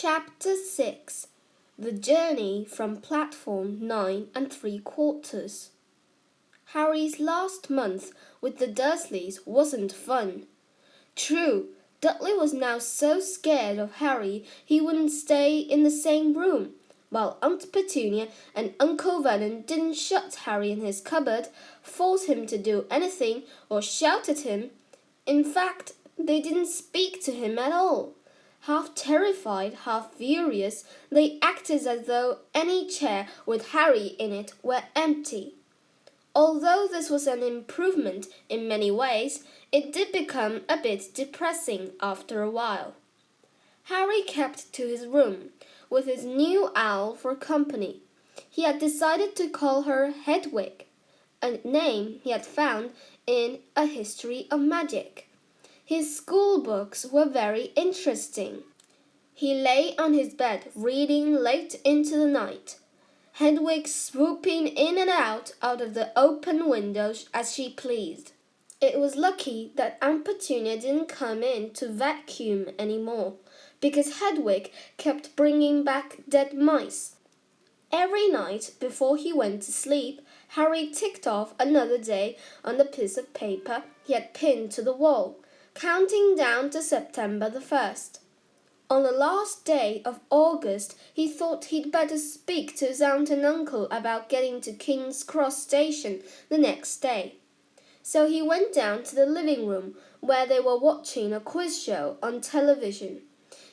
Chapter 6. The Journey from Platform 9 3/4. Harry's last month with the Dursleys wasn't fun. True, Dudley was now so scared of Harry he wouldn't stay in the same room, while Aunt Petunia and Uncle Vernon didn't shut Harry in his cupboard, force him to do anything, or shout at him. In fact, they didn't speak to him at all. Half terrified, half furious, they acted as though any chair with Harry in it were empty. Although this was an improvement in many ways, it did become a bit depressing after a while. Harry kept to his room, with his new owl for company. He had decided to call her Hedwig, a name he had found in A History of Magic. His school books were very interesting. He lay on his bed reading late into the night, Hedwig swooping in and out of the open windows as she pleased. It was lucky that Aunt Petunia didn't come in to vacuum any more, because Hedwig kept bringing back dead mice. Every night before he went to sleep, Harry ticked off another day on the piece of paper he had pinned to the wall, counting down to September the 1st. On the last day of August, he thought he'd better speak to his aunt and uncle about getting to King's Cross Station the next day. So he went down to the living room, where they were watching a quiz show on television.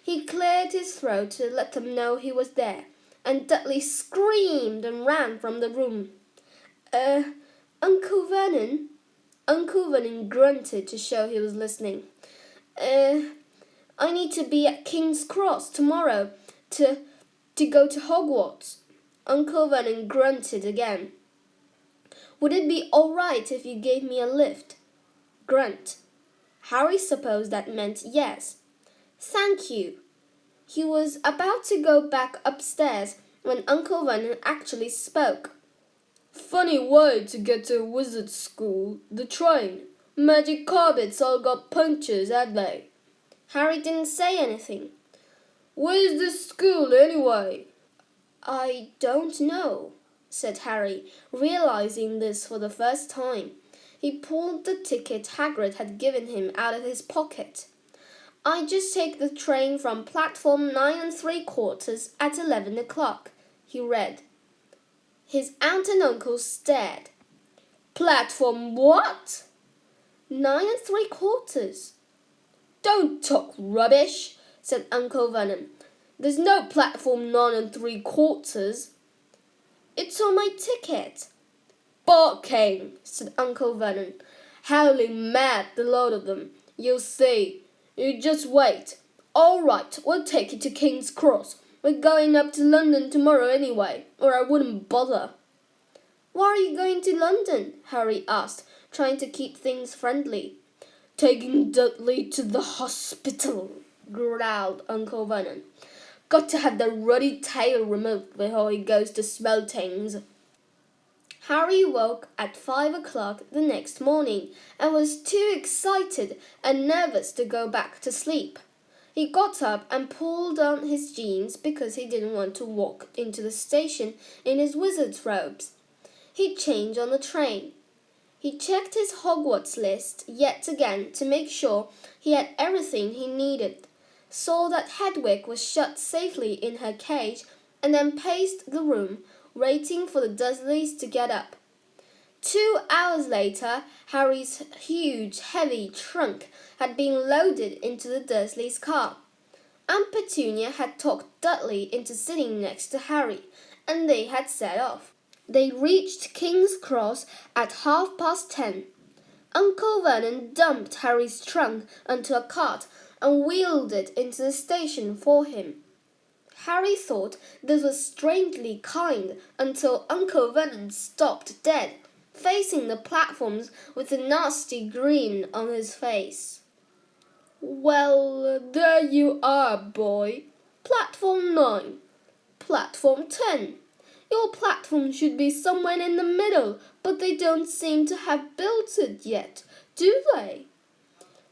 He cleared his throat to let them know he was there, and Dudley screamed and ran from the room. Uncle Vernon?" Uncle Vernon grunted to show he was listening. I need to be at King's Cross tomorrow to go to Hogwarts." Uncle Vernon grunted again. "Would it be all right if you gave me a lift?" Grunt. Harry supposed that meant yes. "Thank you." He was about to go back upstairs when Uncle Vernon actually spoke. "Funny way to get to wizard school, the train. Magic carpets all got punctures, had they?" Harry didn't say anything. "Where's this school, anyway?" "I don't know," said Harry, realizing this for the first time. He pulled the ticket Hagrid had given him out of his pocket. "I just take the train from platform 9 3/4 at 11 o'clock," he read. His aunt and uncle stared. "Platform what?" 9 3/4. "Don't talk rubbish," said Uncle Vernon. "There's no platform 9 3/4. "It's on my ticket." "Barking," said Uncle Vernon. "Howling mad, the lot of them. You'll see. You just wait. All right, we'll take you to King's Cross. We're going up to London tomorrow anyway, or I wouldn't bother." "Why are you going to London?" Harry asked, trying to keep things friendly. "Taking Dudley to the hospital," growled Uncle Vernon. "Got to have the ruddy tail removed before he goes to smell things." Harry woke at 5 o'clock the next morning and was too excited and nervous to go back to sleep. He got up and pulled on his jeans because he didn't want to walk into the station in his wizard's robes. He changed on the train. He checked his Hogwarts list yet again to make sure he had everything he needed, saw that Hedwig was shut safely in her cage, and then paced the room, waiting for the Dursleys to get up. 2 hours later, Harry's huge, heavy trunk had been loaded into the Dursleys' car. Aunt Petunia had talked Dudley into sitting next to Harry, and they had set off. They reached King's Cross at 10:30. Uncle Vernon dumped Harry's trunk onto a cart and wheeled it into the station for him. Harry thought this was strangely kind until Uncle Vernon stopped dead, facing the platforms with a nasty grin on his face. "Well, there you are, boy. Platform 9. Platform 10. Your platform should be somewhere in the middle, but they don't seem to have built it yet, do they?"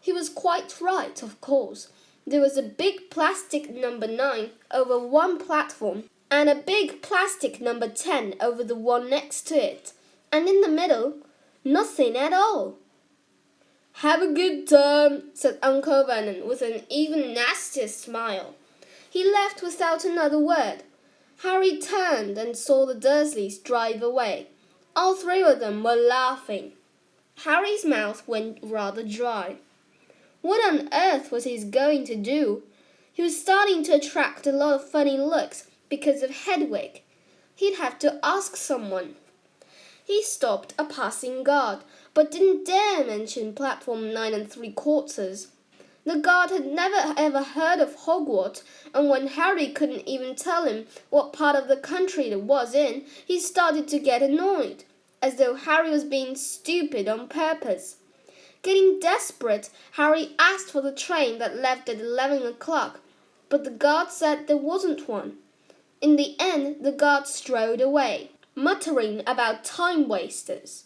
He was quite right, of course. There was a big plastic number 9 over one platform and a big plastic number 10 over the one next to it, and in the middle, nothing at all. "Have a good time," said Uncle Vernon with an even nastier smile. He left without another word. Harry turned and saw the Dursleys drive away. All three of them were laughing. Harry's mouth went rather dry. What on earth was he going to do? He was starting to attract a lot of funny looks because of Hedwig. He'd have to ask someone. He stopped a passing guard, but didn't dare mention platform 9 3/4. The guard had never ever heard of Hogwarts, and when Harry couldn't even tell him what part of the country it was in, he started to get annoyed, as though Harry was being stupid on purpose. Getting desperate, Harry asked for the train that left at 11 o'clock, but the guard said there wasn't one. In the end, the guard strode away, muttering about time wasters.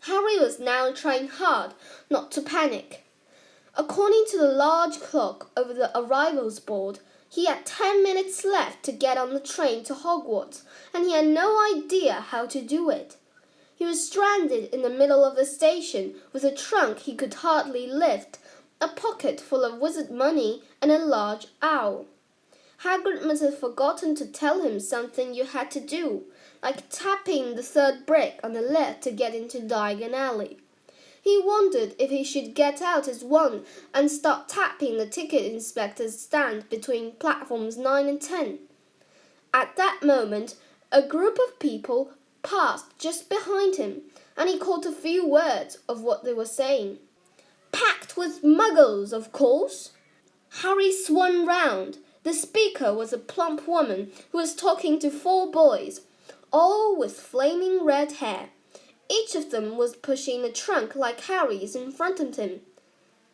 Harry was now trying hard not to panic. According to the large clock over the arrivals board, he had 10 minutes left to get on the train to Hogwarts, and he had no idea how to do it. He was stranded in the middle of the station with a trunk he could hardly lift, a pocket full of wizard money, and a large owl. Hagrid must have forgotten to tell him something you had to do, like tapping the third brick on the left to get into Diagon Alley. He wondered if he should get out his wand and start tapping the ticket inspector's stand between platforms 9 and 10. At that moment, a group of people passed just behind him, and he caught a few words of what they were saying. "Packed with muggles, of course." Harry swung round. The speaker was a plump woman who was talking to 4 boys, all with flaming red hair. Each of them was pushing a trunk like Harry's in front of him,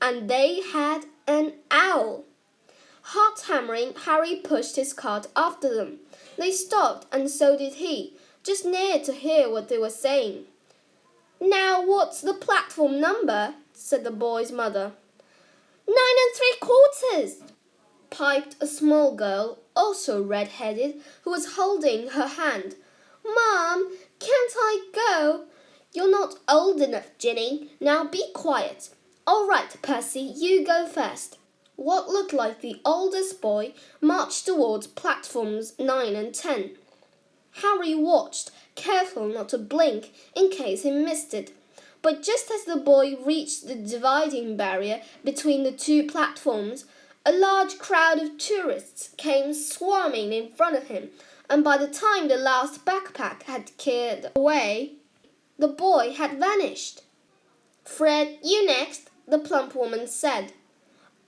and they had an owl. Heart hammering, Harry pushed his cart after them. They stopped, and so did he, just near to hear what they were saying. "Now, what's the platform number?" said the boy's mother. 9 3/4, piped a small girl, also red-headed, who was holding her hand. "Mom, can't I go?" "You're not old enough, Ginny. Now be quiet." "All right, Percy, you go first." What looked like the oldest boy marched towards platforms 9 and 10. Harry watched, careful not to blink in case he missed it. But just as the boy reached the dividing barrier between the 2 platforms, a large crowd of tourists came swarming in front of him, and by the time the last backpack had cleared away, the boy had vanished. "Fred, you next," the plump woman said.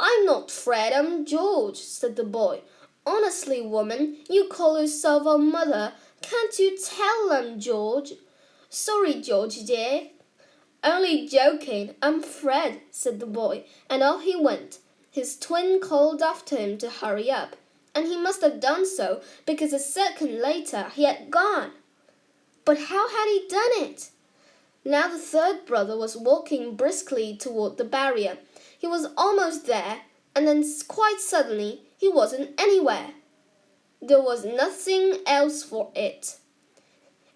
"I'm not Fred, I'm George," said the boy. "Honestly, woman, you call yourself our mother. Can't you tell I'm George?" "Sorry, George dear." "Only joking, I'm Fred," said the boy, and off he went. His twin called after him to hurry up, and he must have done so because a second later he had gone. But how had he done it? Now the third brother was walking briskly toward the barrier. He was almost there, and then quite suddenly he wasn't anywhere. There was nothing else for it.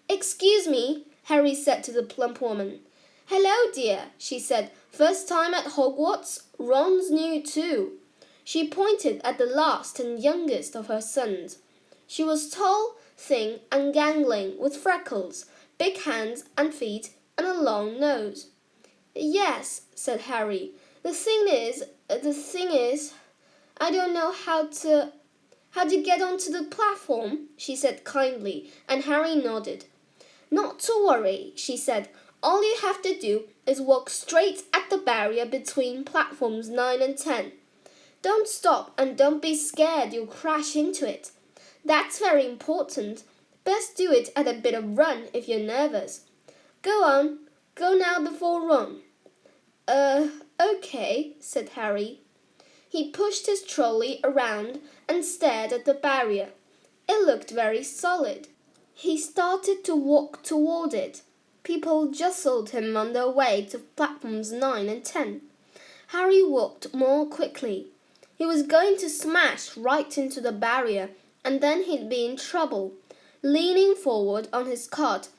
"Excuse me," Harry said to the plump woman. "Hello, dear," she said. "First time at Hogwarts? Ron's new too." She pointed at the last and youngest of her sons. She was tall, thin, and gangling, with freckles, big hands and feet, and a long nose. "Yes," said Harry. The thing is, I don't know how to get onto the platform," she said kindly, and Harry nodded. "Not to worry," she said. "All you have to do is walk straight at the barrier between platforms 9 and 10. Don't stop and don't be scared you'll crash into it. That's very important. Best do it at a bit of run if you're nervous. Go on. Go now before Ron." Okay," said Harry. He pushed his trolley around and stared at the barrier. It looked very solid. He started to walk toward it. People jostled him on their way to platforms 9 and 10. Harry walked more quickly. He was going to smash right into the barrier, and then he'd be in trouble. Leaning forward on his cot,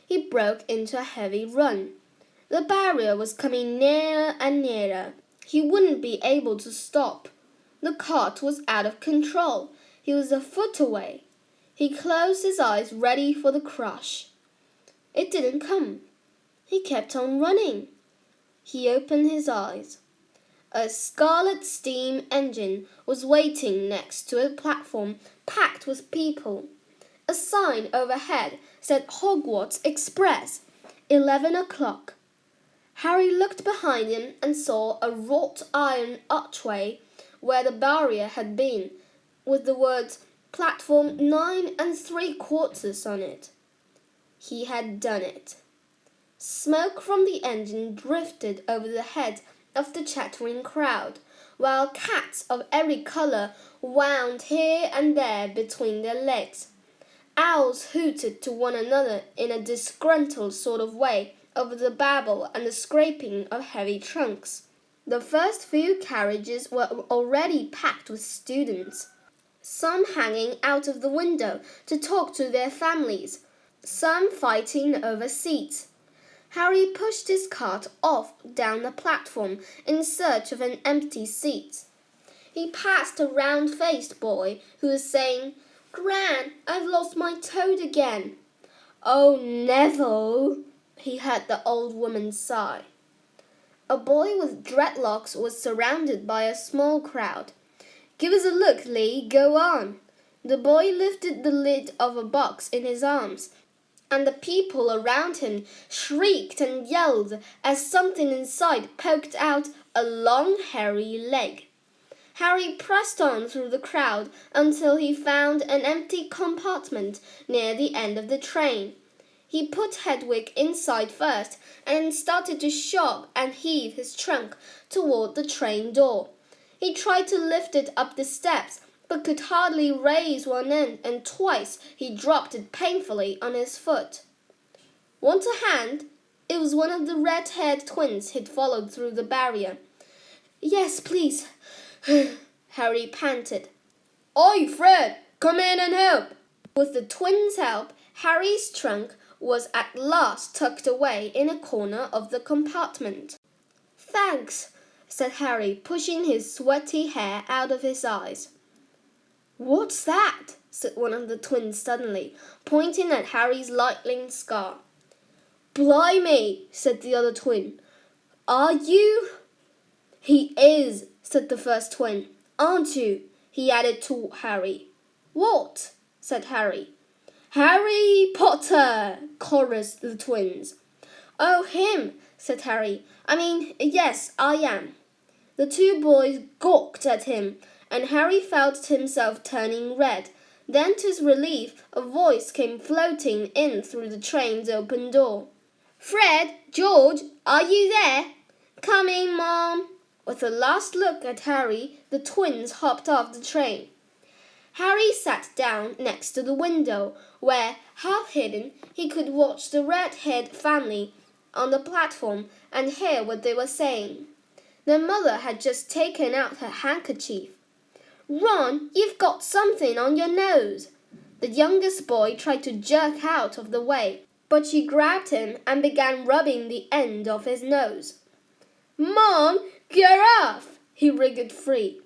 he broke into a heavy run. The barrier was coming nearer and nearer. He wouldn't be able to stop. The cart was out of control. He was a foot away. He closed his eyes, ready for the crush. It didn't come. He kept on running. He opened his eyes. A scarlet steam engine was waiting next to a platform packed with people. A sign overhead said Hogwarts Express, 11 o'clock. Harry looked behind him and saw a wrought iron archway where the barrier had been, with the words Platform 9 3/4 on it. He had done it. Smoke from the engine drifted over the heads of the chattering crowd, while cats of every colour wound here and there between their legs. Owls hooted to one another in a disgruntled sort of way over the babble and the scraping of heavy trunks. The first few carriages were already packed with students, some hanging out of the window to talk to their families, some fighting over seats. Harry pushed his cart off down the platform in search of an empty seat. He passed a round-faced boy who was saying, "Gran, I've lost my toad again." "Oh, Neville," he heard the old woman sigh. A boy with dreadlocks was surrounded by a small crowd. "Give us a look, Lee, go on." The boy lifted the lid of a box in his arms, and the people around him shrieked and yelled as something inside poked out a long, hairy leg. Harry pressed on through the crowd until he found an empty compartment near the end of the train. He put Hedwig inside first and started to shove and heave his trunk toward the train door. He tried to lift it up the steps, but could hardly raise one end, and twice he dropped it painfully on his foot. "Want a hand?" It was one of the red-haired twins he'd followed through the barrier. "Yes, please," Harry panted. "Oi, Fred, come in and help." With the twins' help, Harry's trunk was at last tucked away in a corner of the compartment. "Thanks," said Harry, pushing his sweaty hair out of his eyes. "What's that?" said one of the twins suddenly, pointing at Harry's lightning scar. "Blimey," said the other twin. "Are you?" "He is," said the first twin. "Aren't you?" he added to Harry. "What?" said Harry. "Harry Potter," chorused the twins. "Oh, him," said Harry. Yes, I am." The two boys gawked at him, and Harry felt himself turning red. Then, to his relief, a voice came floating in through the train's open door. "Fred, George, are you there?" "Coming, Mom." With a last look at Harry, the twins hopped off the train. Harry sat down next to the window, where, half hidden, he could watch the red-haired family on the platform and hear what they were saying. Their mother had just taken out her handkerchief. "Ron, you've got something on your nose." The youngest boy tried to jerk out of the way, but she grabbed him and began rubbing the end of his nose. "Mom, get off!" He wriggled free.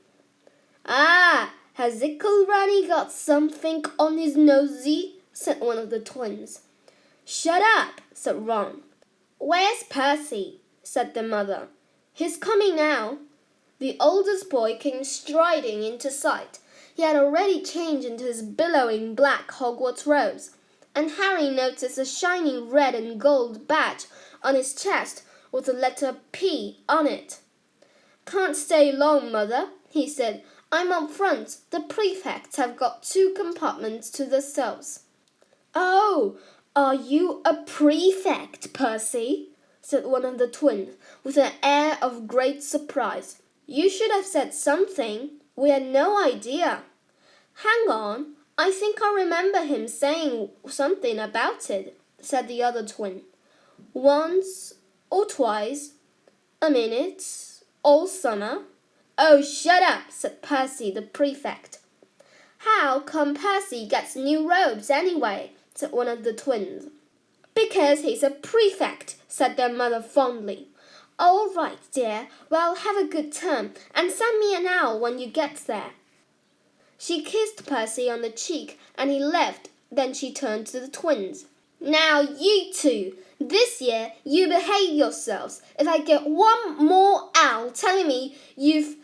"Ah, has Ickle Ranny got something on his nosy?" said one of the twins. "Shut up," said Ron. "Where's Percy?" said the mother. "He's coming now." The oldest boy came striding into sight. He had already changed into his billowing black Hogwarts robes, and Harry noticed a shiny red and gold badge on his chest with the letter P on it. "Can't stay long, Mother," he said. "I'm up front. The prefects have got 2 compartments to themselves." "Oh, are you a prefect, Percy?" said one of the twins, with an air of great surprise. "You should have said something. We had no idea." "Hang on, I think I remember him saying something about it," said the other twin. "Once or twice, a minute, all summer, "Oh, shut up," said Percy, the prefect. "How come Percy gets new robes anyway?" said one of the twins. "Because he's a prefect," said their mother fondly. "All right, dear. Well, have a good term, and send me an owl when you get there." She kissed Percy on the cheek, and he left. Then she turned to the twins. "Now, you two, this year you behave yourselves. If I get one more owl telling me you've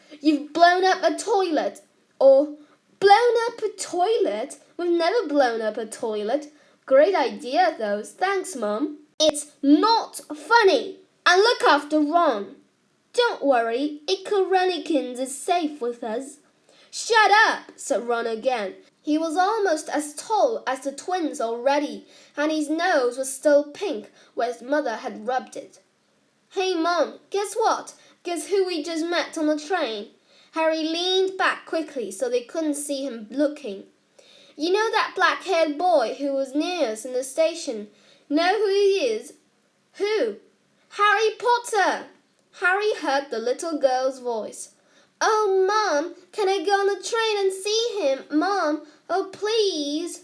blown up a toilet, or blown up a toilet? We've never blown up a toilet. Great idea, though. Thanks, Mum. It's not funny. And look after Ron." "Don't worry, Iker Runnykins is safe with us." "Shut up," said Ron again. He was almost as tall as the twins already, and his nose was still pink where his mother had rubbed it. "Hey, Mom, guess what? Guess who we just met on the train?" Harry leaned back quickly so they couldn't see him looking. "You know that black-haired boy who was near us in the station? Know who he is?" "Who?" "Harry Potter!" Harry heard the little girl's voice. "Oh, Mom, can I go on the train and see him? Mom, oh, please."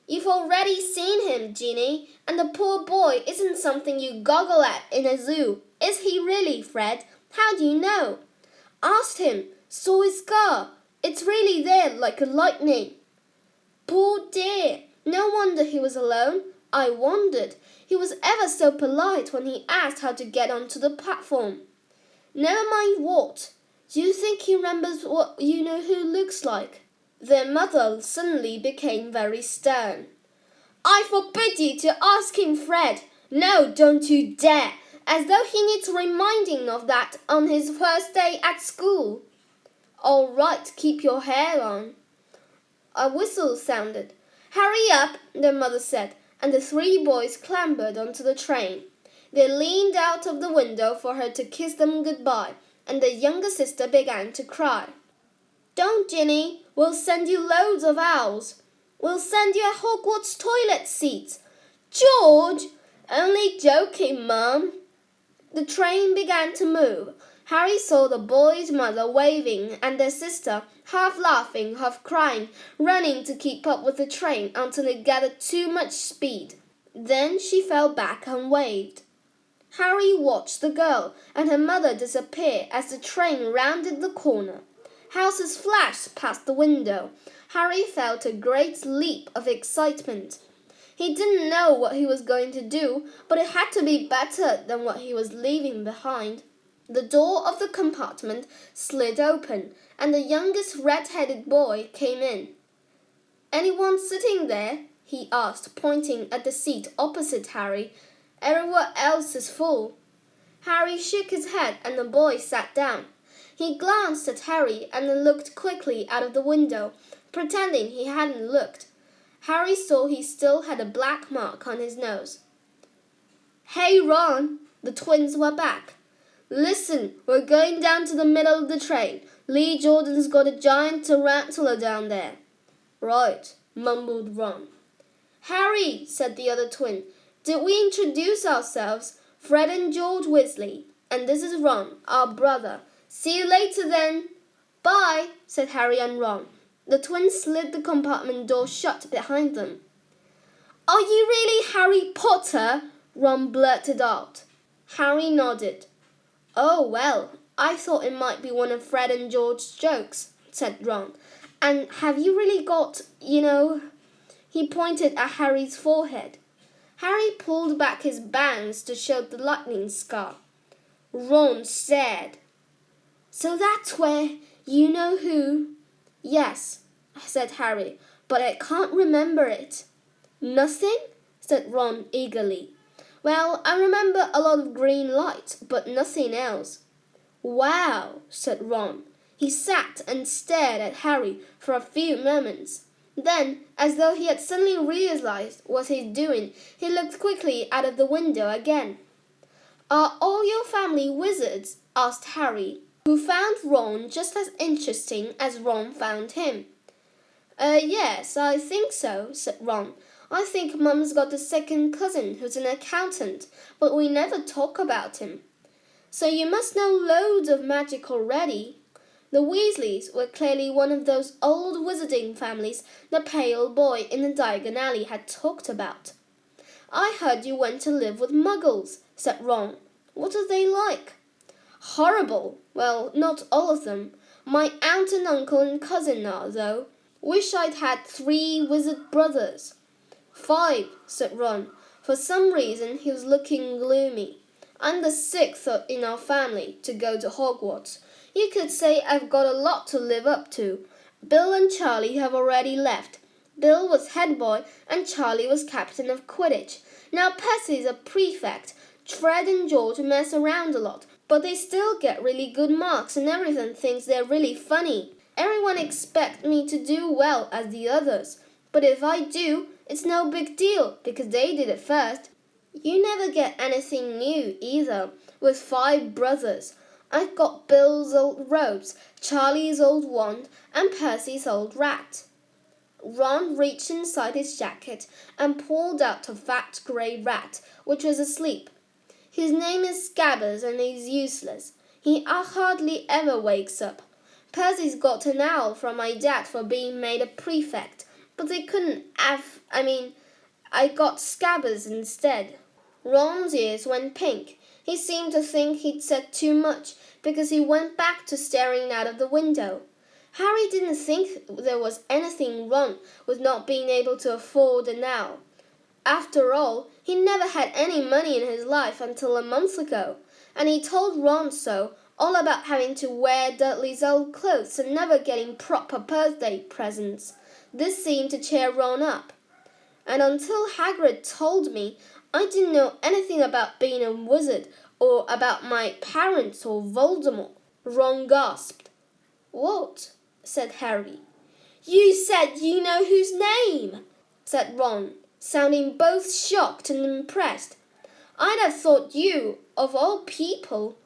"You've already seen him, Ginny, and the poor boy isn't something you goggle at in a zoo. Is he really, Fred? How do you know?" "Asked him. Saw his scar. It's really there like a lightning." "Poor dear. No wonder he was alone. I wondered. He was ever so polite when he asked how to get onto the platform." "Never mind what. Do you think he remembers what you know who looks like?" Their mother suddenly became very stern. "I forbid you to ask him, Fred. No, don't you dare. As though he needs reminding of that on his first day at school." "All right, keep your hair on." A whistle sounded. "Hurry up," their mother said, and the three boys clambered onto the train. They leaned out of the window for her to kiss them goodbye, and the younger sister began to cry. "Don't, Ginny. We'll send you loads of owls. We'll send you a Hogwarts toilet seat." "George!" "Only joking, Mum." The train began to move. Harry saw the boys' mother waving and their sister, half laughing, half crying, running to keep up with the train until it gathered too much speed. Then she fell back and waved. Harry watched the girl and her mother disappear as the train rounded the corner. Houses flashed past the window. Harry felt a great leap of excitement. He didn't know what he was going to do, but it had to be better than what he was leaving behind. The door of the compartment slid open, and the youngest red-headed boy came in. "Anyone sitting there?" he asked, pointing at the seat opposite Harry. "Everywhere else is full." Harry shook his head, and the boy sat down. He glanced at Harry and then looked quickly out of the window, pretending he hadn't looked. Harry saw he still had a black mark on his nose. "Hey, Ron!" The twins were back. "Listen, we're going down to the middle of the train. Lee Jordan's got a giant tarantula down there." "Right," mumbled Ron. "Harry," said the other twin, "did we introduce ourselves? Fred and George Weasley. And this is Ron, our brother. See you later then." "Bye," said Harry and Ron. The twins slid the compartment door shut behind them. "Are you really Harry Potter?" Ron blurted out. Harry nodded. "Oh, well, I thought it might be one of Fred and George's jokes," said Ron. "And have you really got, He pointed at Harry's forehead. Harry pulled back his bangs to show the lightning scar. Ron stared. "So that's where you-know-who?" "Yes," said Harry, "but I can't remember it." "Nothing?" said Ron eagerly. "Well, I remember a lot of green light, but nothing else." "Wow," said Ron. He sat and stared at Harry for a few moments. Then, as though he had suddenly realized what he was doing, he looked quickly out of the window again. "Are all your family wizards?" asked Harry, who found Ron just as interesting as Ron found him. Yes, I think so," said Ron. "I think Mum's got a second cousin who's an accountant, but we never talk about him." "So you must know loads of magic already." The Weasleys were clearly one of those old wizarding families the pale boy in the Diagon Alley had talked about. "I heard you went to live with Muggles," said Ron. "What are they like?" "Horrible. Well, not all of them. My aunt and uncle and cousin are, though. Wish I'd had 3 wizard brothers." "5," said Ron. For some reason he was looking gloomy. "I'm the 6th in our family to go to Hogwarts. You could say I've got a lot to live up to. Bill and Charlie have already left. Bill was head boy and Charlie was captain of Quidditch. Now Percy's a prefect. Fred and George mess around a lot, but they still get really good marks and everyone thinks they're really funny. Everyone expects me to do well as the others, but if I do, it's no big deal because they did it first. You never get anything new either, with 5 brothers. I've got Bill's old robes, Charlie's old wand, and Percy's old rat." Ron reached inside his jacket and pulled out a fat grey rat, which was asleep. "His name is Scabbers and he's useless. He hardly ever wakes up. Percy's got an owl from my dad for being made a prefect, but they couldn't I got Scabbers instead." Ron's ears went pink. He seemed to think he'd said too much because he went back to staring out of the window. Harry didn't think there was anything wrong with not being able to afford an owl. After all, he never had any money in his life until a month ago, and he told Ron so, all about having to wear Dudley's old clothes and never getting proper birthday presents. This seemed to cheer Ron up. "And until Hagrid told me, I didn't know anything about being a wizard or about my parents or Voldemort," Ron gasped. "What?" said Harry. "You said you know whose name," said Ron, sounding both shocked and impressed. "I'd have thought you, of all people."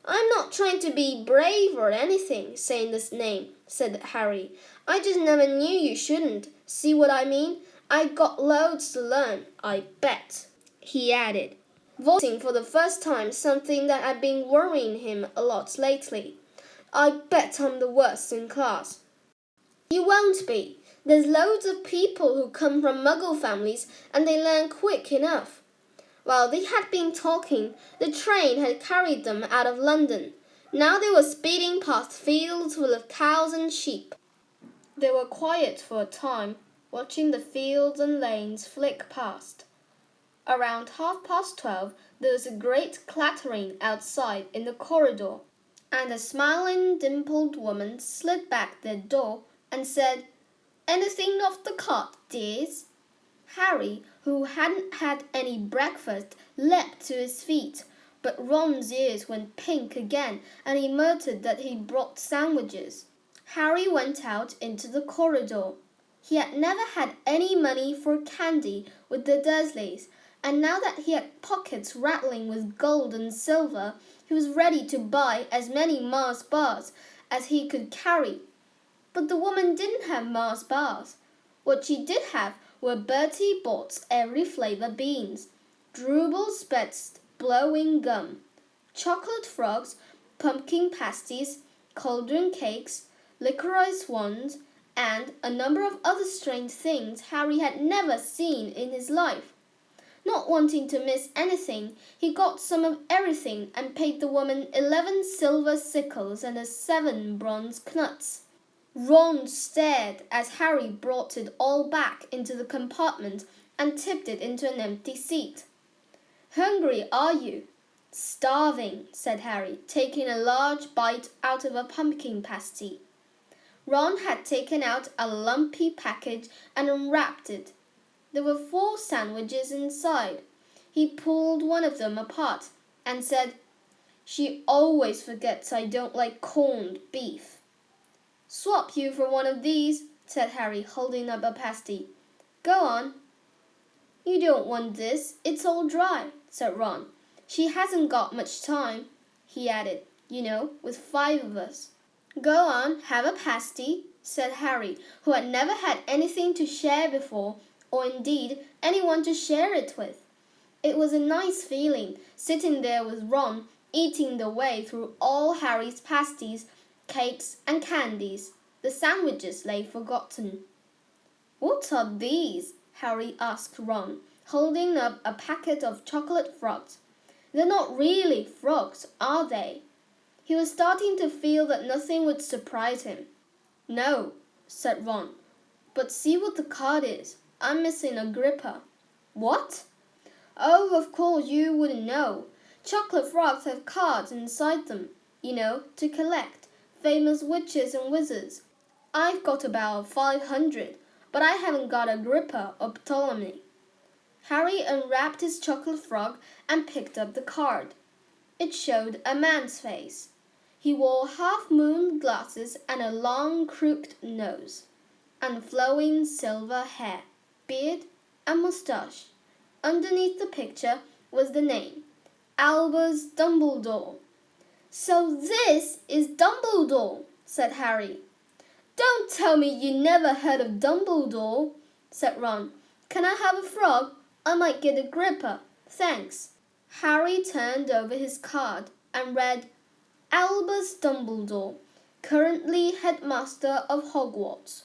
"I'm not trying to be brave or anything, saying this name," said Harry. "I just never knew you shouldn't. See what I mean? I've got loads to learn, I bet," he added, voicing for the first time something that had been worrying him a lot lately. "I bet I'm the worst in class." "You won't be. There's loads of people who come from Muggle families and they learn quick enough." While they had been talking, the train had carried them out of London. Now they were speeding past fields full of cows and sheep. They were quiet for a time, watching the fields and lanes flick past. Around 12:30, there was a great clattering outside in the corridor, and a smiling, dimpled woman slid back their door and said, "Anything off the cart, dears?" Harry, who hadn't had any breakfast, leapt to his feet, but Ron's ears went pink again, and he muttered that he'd brought sandwiches. Harry went out into the corridor. He had never had any money for candy with the Dursleys, and now that he had pockets rattling with gold and silver, he was ready to buy as many Mars bars as he could carry. But the woman didn't have Mars bars. What she did have were Bertie Bott's Every Flavour beans, Drubel Spet's blowing gum, chocolate frogs, pumpkin pasties, cauldron cakes, licorice wands, and a number of other strange things Harry had never seen in his life. Not wanting to miss anything, he got some of everything and paid the woman 11 silver sickles and 7 bronze knuts. Ron stared as Harry brought it all back into the compartment and tipped it into an empty seat. "Hungry, are you?" "Starving," said Harry, taking a large bite out of a pumpkin pasty. Ron had taken out a lumpy package and unwrapped it. There were 4 sandwiches inside. He pulled one of them apart and said, "She always forgets I don't like corned beef." "Swap you for one of these," said Harry, holding up a pasty. "Go on." "You don't want this. It's all dry," said Ron. "She hasn't got much time," he added, with 5 of us. "Go on, have a pasty," said Harry, who had never had anything to share before, or indeed anyone to share it with. It was a nice feeling, sitting there with Ron, eating the way through all Harry's pasties, cakes and candies. The sandwiches lay forgotten. "What are these?" Harry asked Ron, holding up a packet of chocolate frogs. "They're not really frogs, are they?" He was starting to feel that nothing would surprise him. "No," said Ron, "but see what the card is. I'm missing a gripper." "What?" "Oh, of course you wouldn't know. Chocolate frogs have cards inside them, to collect. Famous witches and wizards. I've got about 500, but I haven't got a gripper or Ptolemy." Harry unwrapped his chocolate frog and picked up the card. It showed a man's face. He wore half-moon glasses and a long crooked nose, and flowing silver hair, beard, and moustache. Underneath the picture was the name, Albus Dumbledore. "So this is Dumbledore," said Harry. "Don't tell me you never heard of Dumbledore," said Ron. "Can I have a frog? I might get a gripper. Thanks." Harry turned over his card and read, "Albus Dumbledore, currently headmaster of Hogwarts.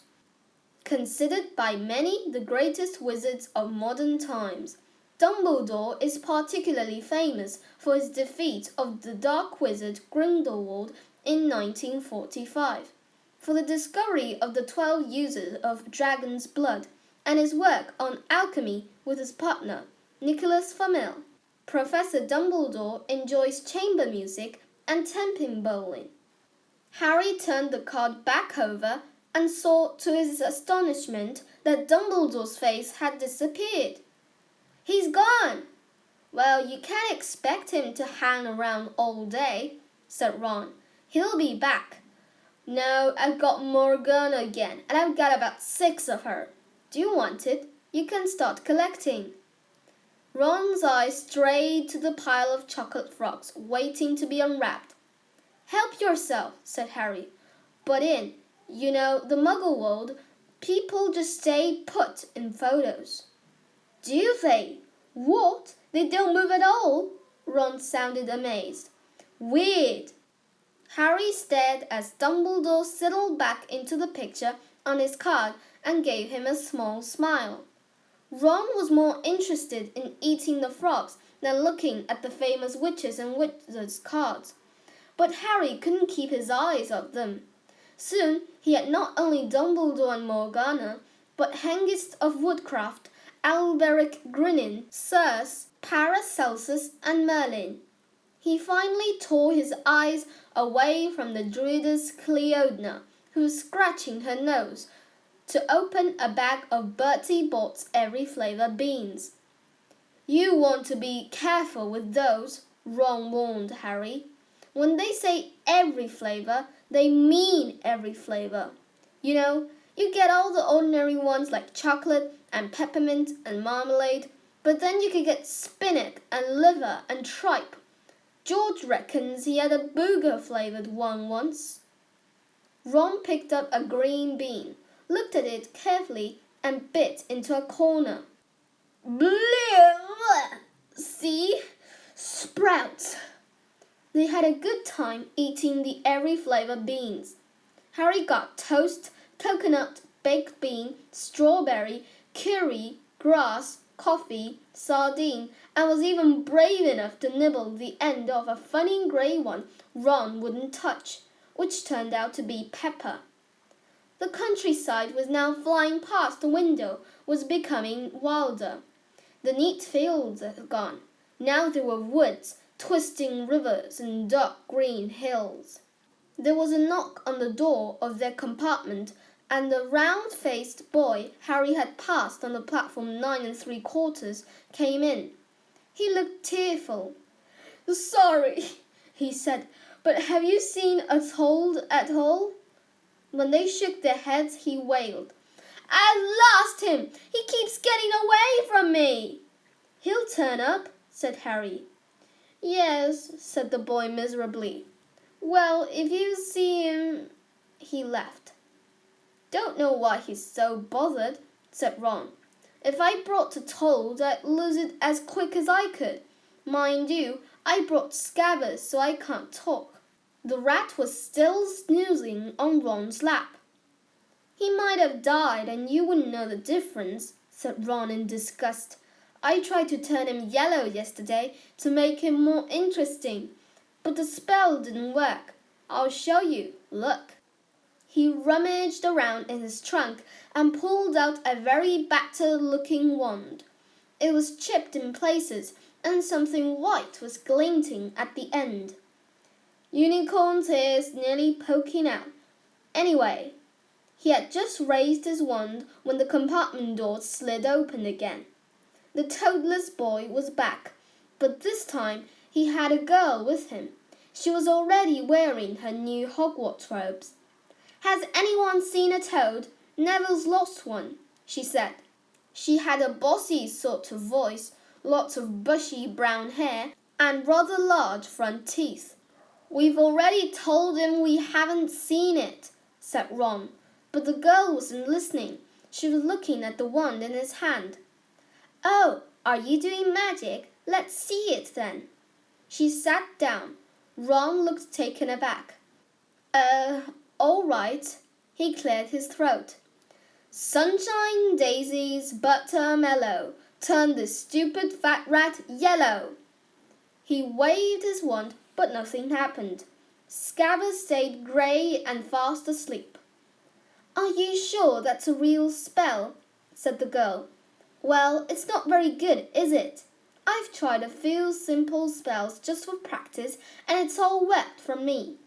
Considered by many the greatest wizards of modern times. Dumbledore is particularly famous for his defeat of the dark wizard Grindelwald in 1945, for the discovery of the 12 uses of dragon's blood, and his work on alchemy with his partner, Nicholas Flamel. Professor Dumbledore enjoys chamber music and tenpin bowling." Harry turned the card back over and saw to his astonishment that Dumbledore's face had disappeared. "He's gone." "Well, you can't expect him to hang around all day," said Ron. "He'll be back." "No, I've got Morgana again, and I've got about 6 of her. Do you want it? You can start collecting." Ron's eyes strayed to the pile of chocolate frogs waiting to be unwrapped. "Help yourself," said Harry. "But in, the Muggle world, people just stay put in photos." "Do they? What? They don't move at all?" Ron sounded amazed. "Weird." Harry stared as Dumbledore settled back into the picture on his card and gave him a small smile. Ron was more interested in eating the frogs than looking at the famous witches and wizards cards. But Harry couldn't keep his eyes off them. Soon he had not only Dumbledore and Morgana, but Hengist of Woodcraft, Alberic Grinnin, Circe, Paracelsus, and Merlin. He finally tore his eyes away from the druidess Cleodna, who was scratching her nose, to open a bag of Bertie Bott's Every Flavour beans. "You want to be careful with those," Ron warned Harry. "When they say every flavour, they mean every flavour. You get all the ordinary ones like chocolate and peppermint and marmalade, but then you could get spinach and liver and tripe. George reckons he had a booger-flavoured one once." Ron picked up a green bean, looked at it carefully, and bit into a corner. "Bleh! See? Sprouts." They had a good time eating the every flavour beans. Harry got toast, coconut, baked bean, strawberry, curry, grass, coffee, sardine, and was even brave enough to nibble the end of a funny grey one Ron wouldn't touch, which turned out to be pepper. The countryside was now flying past the window, was becoming wilder. The neat fields had gone. Now there were woods, twisting rivers, and dark green hills. There was a knock on the door of their compartment, and the round-faced boy Harry had passed on the platform 9 3/4 came in. He looked tearful. "Sorry," he said, "but have you seen a Told at all?" When they shook their heads, he wailed, "I've lost him! He keeps getting away from me!" "He'll turn up," said Harry. "Yes," said the boy miserably. "Well, if you see him—" He left. "Don't know why he's so bothered," said Ron. "If I brought a Told, I'd lose it as quick as I could. Mind you, I brought Scabbers, so I can't talk." The rat was still snoozing on Ron's lap. "He might have died and you wouldn't know the difference," said Ron in disgust. "I tried to turn him yellow yesterday to make him more interesting, but the spell didn't work. I'll show you. Look." He rummaged around in his trunk and pulled out a very battered-looking wand. It was chipped in places, and something white was glinting at the end. "Unicorn's ears nearly poking out. Anyway," he had just raised his wand when the compartment door slid open again. The toadless boy was back, but this time he had a girl with him. She was already wearing her new Hogwarts robes. "Has anyone seen a toad? Neville's lost one," she said. She had a bossy sort of voice, lots of bushy brown hair, and rather large front teeth. "We've already told him we haven't seen it," said Ron, but the girl wasn't listening. She was looking at the wand in his hand. "Oh, are you doing magic? Let's see it then." She sat down. Ron looked taken aback. All right." He cleared his throat. "Sunshine, daisies, butter, mellow, turn this stupid fat rat yellow." He waved his wand, but nothing happened. Scabbers stayed grey and fast asleep. "Are you sure that's a real spell?" said the girl. "Well, it's not very good, is it? I've tried a few simple spells just for practice, and it's all worked for me.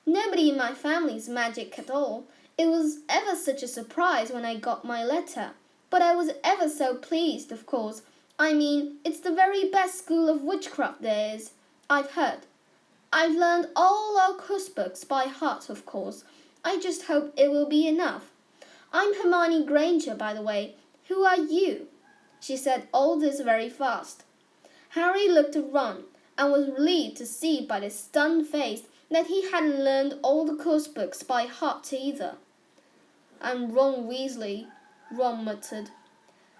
Nobody in my family's magic at all. It was ever such a surprise when I got my letter. But I was ever so pleased, of course. I mean, it's the very best school of witchcraft there is, I've heard. I've learned all our course books by heart, of course. I just hope it will be enough. I'm Hermione Granger, by the way. Who are you?" She said all this very fast. Harry looked at Ron and was relieved to see by his stunned face that he hadn't learned all the course books by heart either. "I'm Ron Weasley," Ron muttered.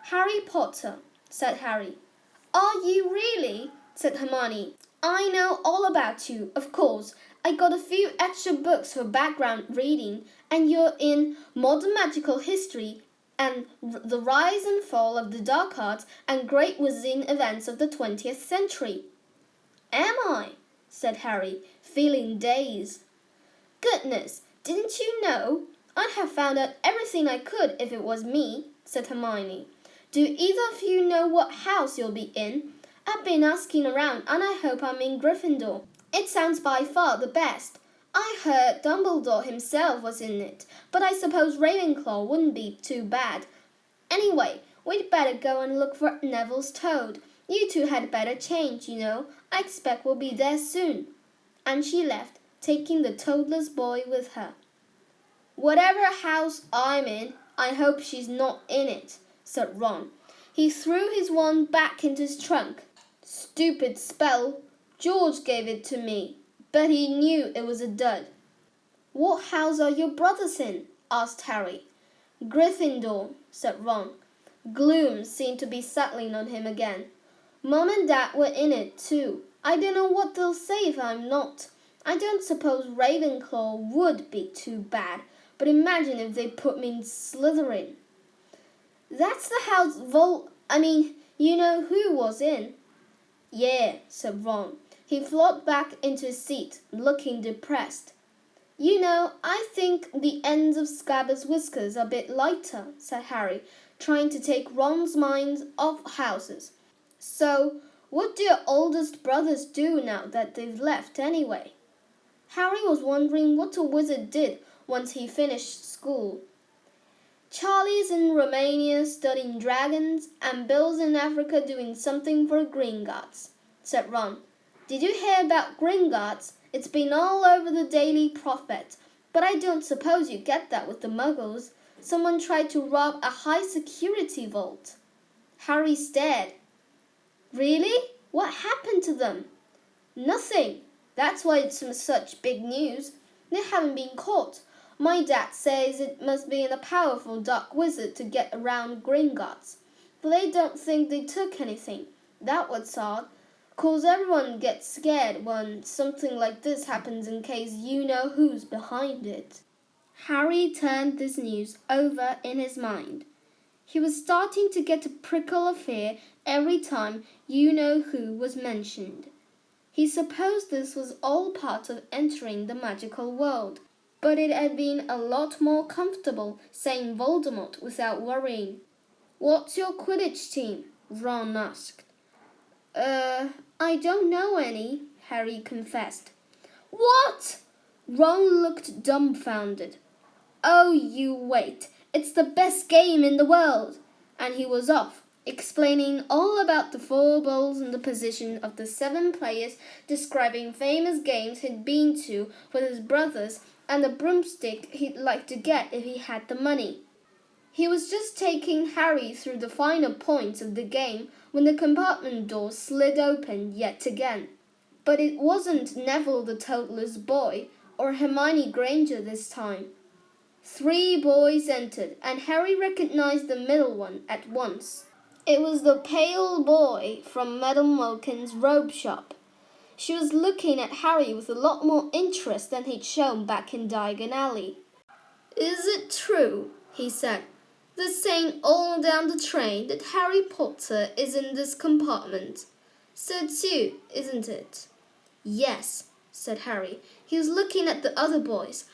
"Harry Potter," said Harry. "Are you really?" said Hermione. "I know all about you, of course. I got a few extra books for background reading, and you're in Modern Magical History and the Rise and Fall of the Dark Arts and Great Wizarding Events of the 20th Century." "Am I?" said Harry, feeling dazed. "Goodness, didn't you know? I'd have found out everything I could if it was me," said Hermione. "Do either of you know what house you'll be in? I've been asking around and I hope I'm in Gryffindor. It sounds by far the best. I heard Dumbledore himself was in it, but I suppose Ravenclaw wouldn't be too bad. Anyway, we'd better go and look for Neville's toad. You two had better change, you know. I expect we'll be there soon." And she left, taking the toadless boy with her. "Whatever house I'm in, I hope she's not in it," said Ron. He threw his wand back into his trunk. "Stupid spell. George gave it to me. Bet he knew it was a dud." "What house are your brothers in?" asked Harry. "Gryffindor," said Ron. Gloom seemed to be settling on him again. "Mum and Dad were in it too. I don't know what they'll say if I'm not. I don't suppose Ravenclaw would be too bad, but imagine if they put me in Slytherin." "That's the house you know who was in." "Yeah," said Ron. He flopped back into his seat, looking depressed. "You know, I think the ends of Scabbers' whiskers are a bit lighter," said Harry, trying to take Ron's mind off houses. "So, what do your oldest brothers do now that they've left anyway?" Harry was wondering what a wizard did once he finished school. "Charlie's in Romania studying dragons, and Bill's in Africa doing something for Gringotts," said Ron. "Did you hear about Gringotts? It's been all over the Daily Prophet, but I don't suppose you get that with the Muggles. Someone tried to rob a high-security vault." Harry stared. "Really? What happened to them?" "Nothing. That's why it's such big news. They haven't been caught. My dad says it must be a powerful dark wizard to get around Gringotts. But they don't think they took anything. That was odd. 'Cause everyone gets scared when something like this happens in case you know who's behind it. Harry turned this news over in his mind. He was starting to get a prickle of fear every time you know who was mentioned. He supposed this was all part of entering the magical world, but it had been a lot more comfortable saying Voldemort without worrying. What's your Quidditch team? Ron asked. I don't know any, Harry confessed. What? Ron looked dumbfounded. Oh, you wait. It's the best game in the world. And he was off, explaining all about the 4 balls and the position of the 7 players, describing famous games he'd been to with his brothers and the broomstick he'd like to get if he had the money. He was just taking Harry through the finer points of the game when the compartment door slid open yet again. But it wasn't Neville the Toddler's boy or Hermione Granger this time. 3 boys entered, and Harry recognized the middle one at once. It was the pale boy from Madame Malkin's robe shop. She was looking at Harry with a lot more interest than he'd shown back in Diagon Alley. Is it true, he said, they're saying all down the train that Harry Potter is in this compartment? So too, isn't it? Yes, said Harry. He was looking at the other boys.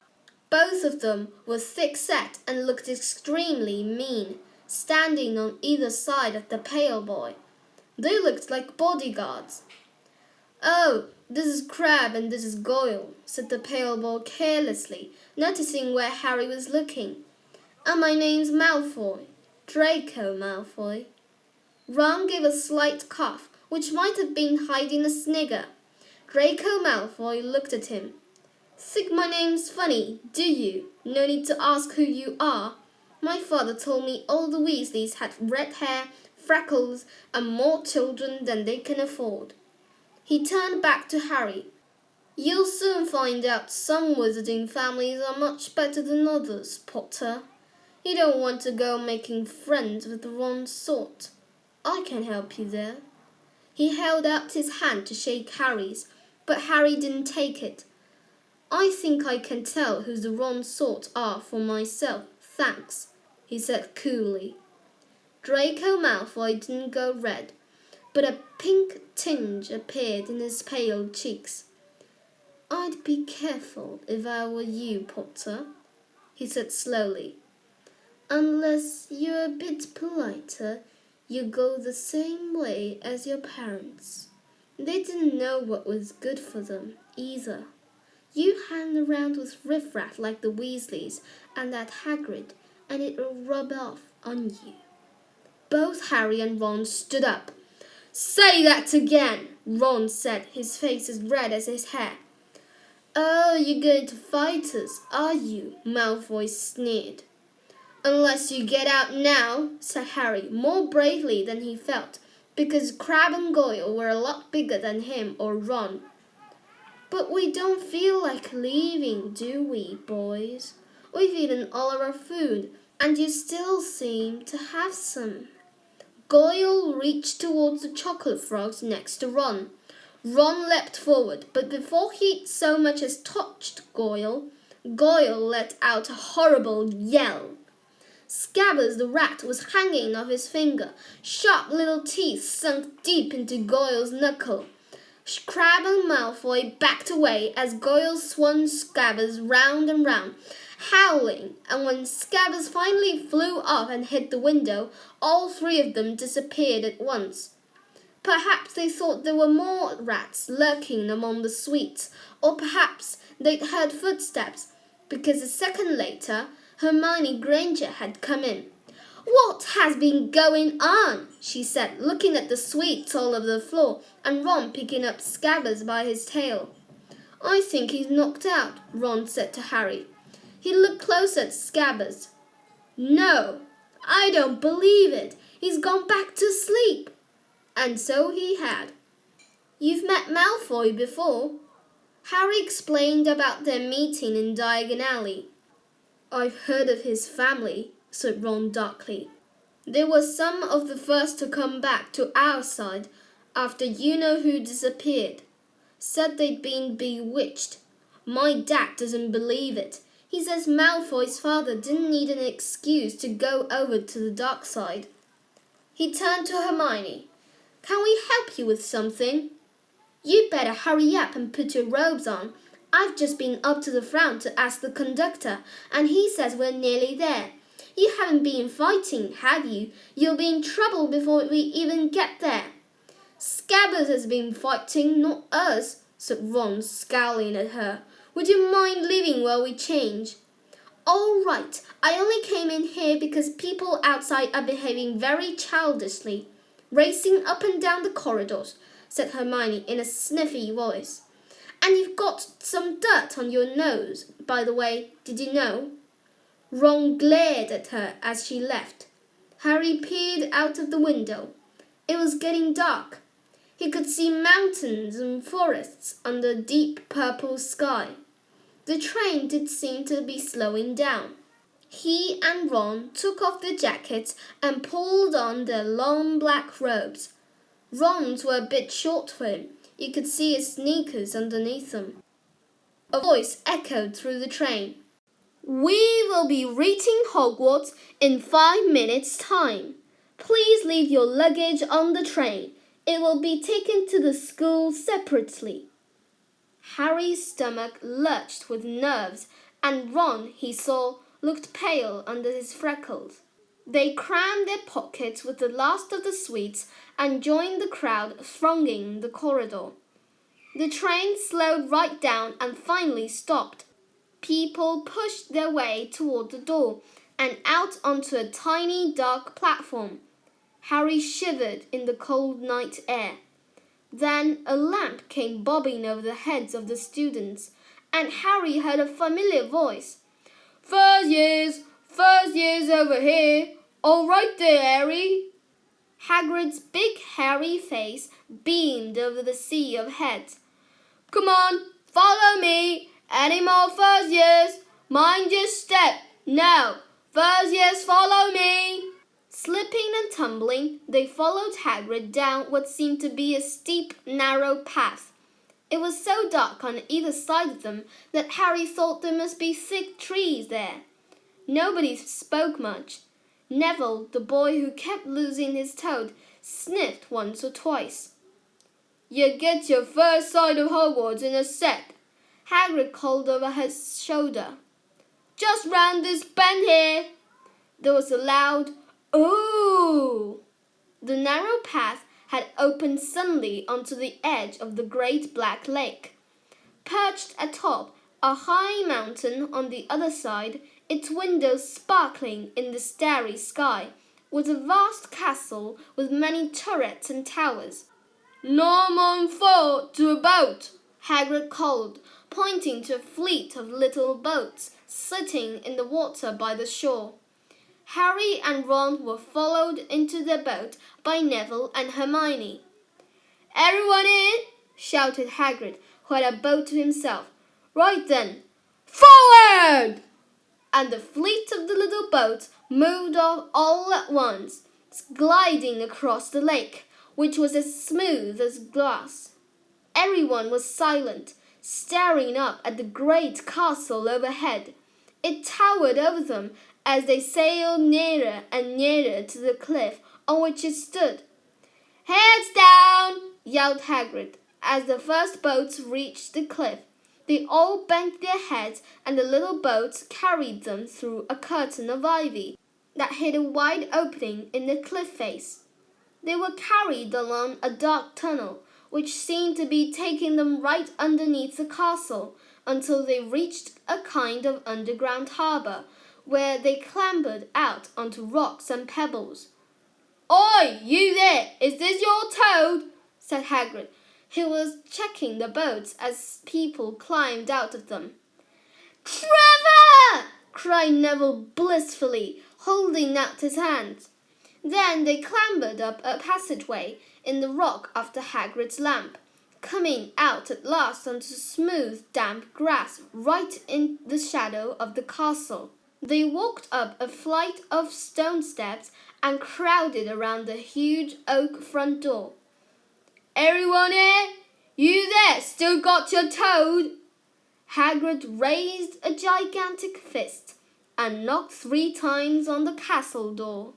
Both of them were thick-set and looked extremely mean, standing on either side of the pale boy. They looked like bodyguards. Oh, this is Crabbe and this is Goyle, said the pale boy carelessly, noticing where Harry was looking. And my name's Malfoy, Draco Malfoy. Ron gave a slight cough, which might have been hiding a snigger. Draco Malfoy looked at him. Think my name's funny, do you? No need to ask who you are. My father told me all the Weasleys had red hair, freckles, and more children than they can afford. He turned back to Harry. You'll soon find out some wizarding families are much better than others, Potter. You don't want to go making friends with the wrong sort. I can help you there. He held out his hand to shake Harry's, but Harry didn't take it. I think I can tell who the wrong sort are for myself, thanks, he said coolly. Draco Malfoy didn't go red, but a pink tinge appeared in his pale cheeks. I'd be careful if I were you, Potter, he said slowly. Unless you're a bit politer, you go the same way as your parents. They didn't know what was good for them, either. You hang around with riffraff like the Weasleys and that Hagrid, and it'll rub off on you. Both Harry and Ron stood up. Say that again, Ron said, his face as red as his hair. Oh, you're going to fight us, are you? Malfoy sneered. Unless you get out now, said Harry, more bravely than he felt, because Crabbe and Goyle were a lot bigger than him or Ron. But we don't feel like leaving, do we, boys? We've eaten all of our food, and you still seem to have some. Goyle reached towards the chocolate frogs next to Ron. Ron leapt forward, but before he so much as touched Goyle, Goyle let out a horrible yell. Scabbers the rat was hanging off his finger. Sharp little teeth sunk deep into Goyle's knuckle. Crabbe and Malfoy backed away as Goyle swung Scabbers round and round, howling, and when Scabbers finally flew off and hit the window, all 3 of them disappeared at once. Perhaps they thought there were more rats lurking among the sweets, or perhaps they'd heard footsteps, because a second later Hermione Granger had come in. What has been going on? She said, looking at the sweets all over the floor and Ron picking up Scabbers by his tail. I think he's knocked out, Ron said to Harry. He looked close at Scabbers. No, I don't believe it. He's gone back to sleep. And so he had. You've met Malfoy before. Harry explained about their meeting in Diagon Alley. I've heard of his family, said Ron darkly. They were some of the first to come back to our side, after you-know-who disappeared. Said they'd been bewitched. My dad doesn't believe it. He says Malfoy's father didn't need an excuse to go over to the dark side. He turned to Hermione. Can we help you with something? You better hurry up and put your robes on. I've just been up to the front to ask the conductor, and he says we're nearly there. You haven't been fighting, have you? You'll be in trouble before we even get there. Scabbers has been fighting, not us, said Ron, scowling at her. Would you mind leaving while we change? All right, I only came in here because people outside are behaving very childishly, racing up and down the corridors, said Hermione in a sniffy voice. And you've got some dirt on your nose, by the way, did you know? Ron glared at her as she left. Harry peered out of the window. It was getting dark. He could see mountains and forests under a deep purple sky. The train did seem to be slowing down. He and Ron took off their jackets and pulled on their long black robes. Ron's were a bit short for him. You could see his sneakers underneath them. A voice echoed through the train. We will be reaching Hogwarts in 5 minutes' time. Please leave your luggage on the train. It will be taken to the school separately. Harry's stomach lurched with nerves, and Ron, he saw, looked pale under his freckles. They crammed their pockets with the last of the sweets and joined the crowd thronging the corridor. The train slowed right down and finally stopped. People pushed their way toward the door and out onto a tiny dark platform. Harry shivered in the cold night air. Then a lamp came bobbing over the heads of the students, and Harry heard a familiar voice. First years over here. All right there, Harry. Hagrid's big hairy face beamed over the sea of heads. Come on, follow me. Any more first years? Mind your step. Now, first years, follow me. Slipping and tumbling, they followed Hagrid down what seemed to be a steep, narrow path. It was so dark on either side of them that Harry thought there must be thick trees there. Nobody spoke much. Neville, the boy who kept losing his toad, sniffed once or twice. You get your first sight of Hogwarts in a sec, Hagrid called over his shoulder. Just round this bend here. There was a loud "Ooh!" The narrow path had opened suddenly onto the edge of the great black lake. Perched atop a high mountain on the other side, its windows sparkling in the starry sky, was a vast castle with many turrets and towers. "No man fought to a boat," Hagrid called, pointing to a fleet of little boats sitting in the water by the shore. Harry and Ron were followed into their boat by Neville and Hermione. "Everyone in!" shouted Hagrid, who had a boat to himself. "Right then, forward!" And the fleet of the little boats moved off all at once, gliding across the lake, which was as smooth as glass. Everyone was silent, staring up at the great castle overhead. It towered over them as they sailed nearer and nearer to the cliff on which it stood. "Heads down!" yelled Hagrid as the first boats reached the cliff. They all bent their heads, and the little boats carried them through a curtain of ivy that hid a wide opening in the cliff face. They were carried along a dark tunnel, which seemed to be taking them right underneath the castle, until they reached a kind of underground harbour, where they clambered out onto rocks and pebbles. "Oi, you there! Is this your toad?" said Hagrid, who was checking the boats as people climbed out of them. "Trevor!" cried Neville blissfully, holding out his hands. Then they clambered up a passageway in the rock after Hagrid's lamp, coming out at last onto smooth, damp grass right in the shadow of the castle. They walked up a flight of stone steps and crowded around the huge oak front door. Everyone here? You there, still got your toad? Hagrid raised a gigantic fist and knocked 3 times on the castle door.